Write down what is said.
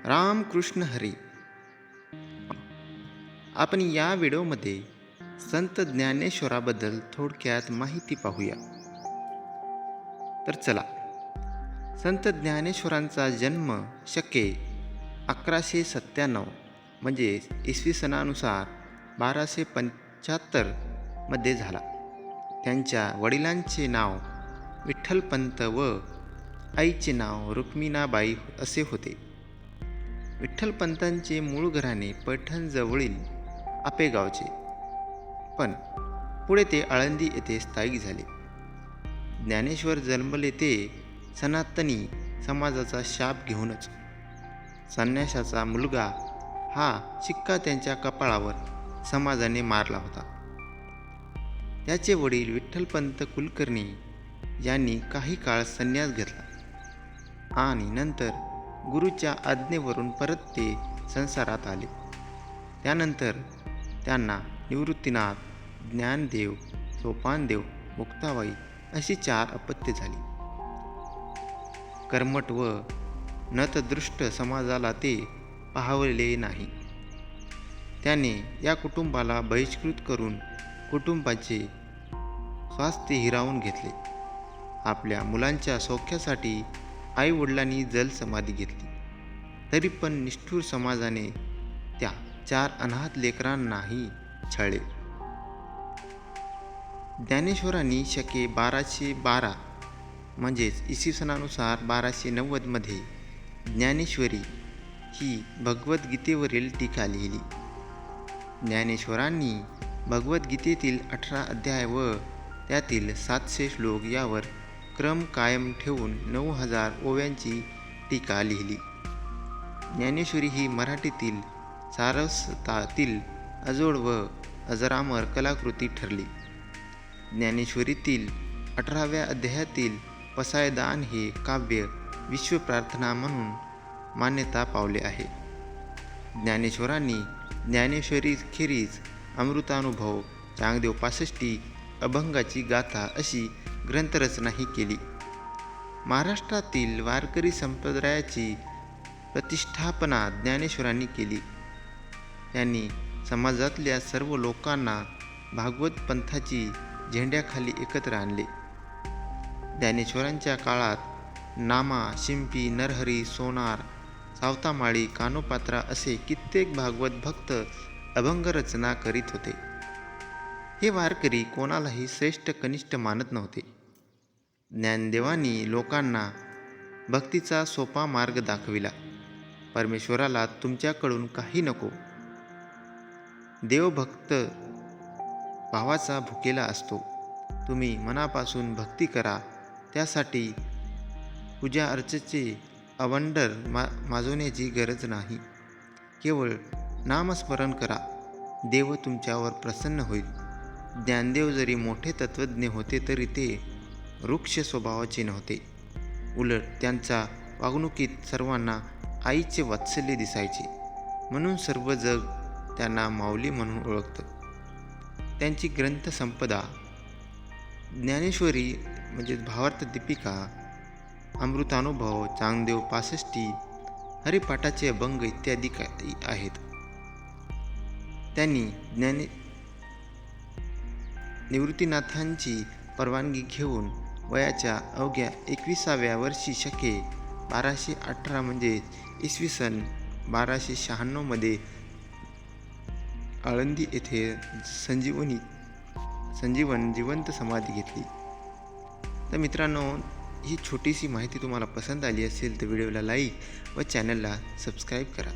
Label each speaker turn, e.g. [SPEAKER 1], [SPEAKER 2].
[SPEAKER 1] रामकृष्ण हरी. आपण या व्हिडिओमध्ये संत ज्ञानेश्वराबद्दल थोडक्यात माहिती पाहूया. तर चला. संत ज्ञानेश्वरांचा जन्म शके 1197 म्हणजे इसवी सनानुसार 1275 मध्ये झाला. त्यांच्या वडिलांचे नाव विठ्ठलपंत व आईचे नाव रुक्मिणाबाई असे होते. विठ्ठलपंतांचे मूळ घराणे पैठणजवळील आपेगावचे, पण पुढे ते आळंदी येथे स्थायिक झाले. ज्ञानेश्वर जन्मले ते सनातनी समाजाचा शाप घेऊनच. संन्याशाचा मुलगा हा शिक्का त्यांच्या कपाळावर समाजाने मारला होता. त्याचे वडील विठ्ठलपंत कुलकर्णी यांनी काही काळ संन्यास घेतला आणि नंतर गुरूच्या आज्ञेवरून परत ते संसारात आले. त्यानंतर त्यांना निवृत्तीनाथ, ज्ञानदेव, सोपानदेव, मुक्ताबाई अशी 4 अपत्ये झाली. कर्मठ व नतदृष्ट समाजाला ते पाहवले नाही. त्याने या कुटुंबाला बहिष्कृत करून कुटुंबाचे स्वास्थ्य हिरावून घेतले. आपल्या मुलांच्या सौख्यासाठी आईवडिलांनी जलसमाधी घेतली, तरी पण निष्ठुर समाजाने त्या 4 अनाथ लेकरांनाही छळले. ज्ञानेश्वरांनी शके 1212 म्हणजेच इसवी सनानुसार 1290 मध्ये ज्ञानेश्वरी ही भगवद्गीतेवरील टीका लिहिली. ज्ञानेश्वरांनी भगवद्गीतेतील 18 अध्याय व त्यातील 700 श्लोक यावर क्रम कायम ठेवून 9000 ओव्यांची टीका लिहिली. ज्ञानेश्वरी ही मराठीतील सारस्वतातील अजोड व अजरामर कलाकृती ठरली. ज्ञानेश्वरीतील 18व्या अध्यायातील पसायदान हे काव्य विश्वप्रार्थना म्हणून मान्यता पावले आहे. ज्ञानेश्वरांनी ज्ञानेश्वरीखेरीज अमृतानुभव, चांगदेव पासष्टी, अभंगाची गाथा अशी ग्रंथरचनाही केली. महाराष्ट्रातील वारकरी संप्रदायाची प्रतिष्ठापना ज्ञानेश्वरांनी केली. त्यांनी समाजातल्या सर्व लोकांना भागवत पंथाची झेंड्याखाली एकत्र आणले. ज्ञानेश्वरांच्या काळात नामा, शिंपी, नरहरी, सोनार, सावतामाळी, कानोपात्रा असे कित्येक भागवत भक्त अभंगरचना करीत होते. हे वारकरी कोणालाही श्रेष्ठ कनिष्ठ मानत नव्हते. ज्ञानदेवांनी लोकांना भक्तीचा सोपा मार्ग दाखविला. परमेश्वराला तुमच्याकडून काही नको. देवभक्त भावाचा भुकेला असतो. तुम्ही मनापासून भक्ती करा. त्यासाठी पूजा अर्चेचे अवंडर माजवण्याची गरज नाही. केवळ नामस्मरण करा. देव तुमच्यावर प्रसन्न होईल. ज्ञानदेव जरी मोठे तत्त्वज्ञ होते तरी ते वृक्ष स्वभावाचे नव्हते. उलट त्यांच्या वागणुकीत सर्वांना आईचे वात्सल्य दिसायचे. म्हणून सर्व जग त्यांना माऊली म्हणून ओळखतं. त्यांची ग्रंथसंपदा ज्ञानेश्वरी म्हणजे भावार्थ दीपिका, अमृतानुभव, चांगदेव पासष्टी, हरिपाठाचे अभंग इत्यादी आहेत. त्यांनी निवृत्तीनाथांची परवानगी घेऊन वयाच्या अवघ्या 21व्या वर्षी शके 1218 म्हणजे इसवी सन 1296 मध्ये आळंदी येथे संजीवन जिवंत समाधी घेतली. तर मित्रांनो, ही छोटीशी माहिती तुम्हाला पसंत आली असेल तर व्हिडिओला लाईक व चॅनलला सबस्क्राईब करा.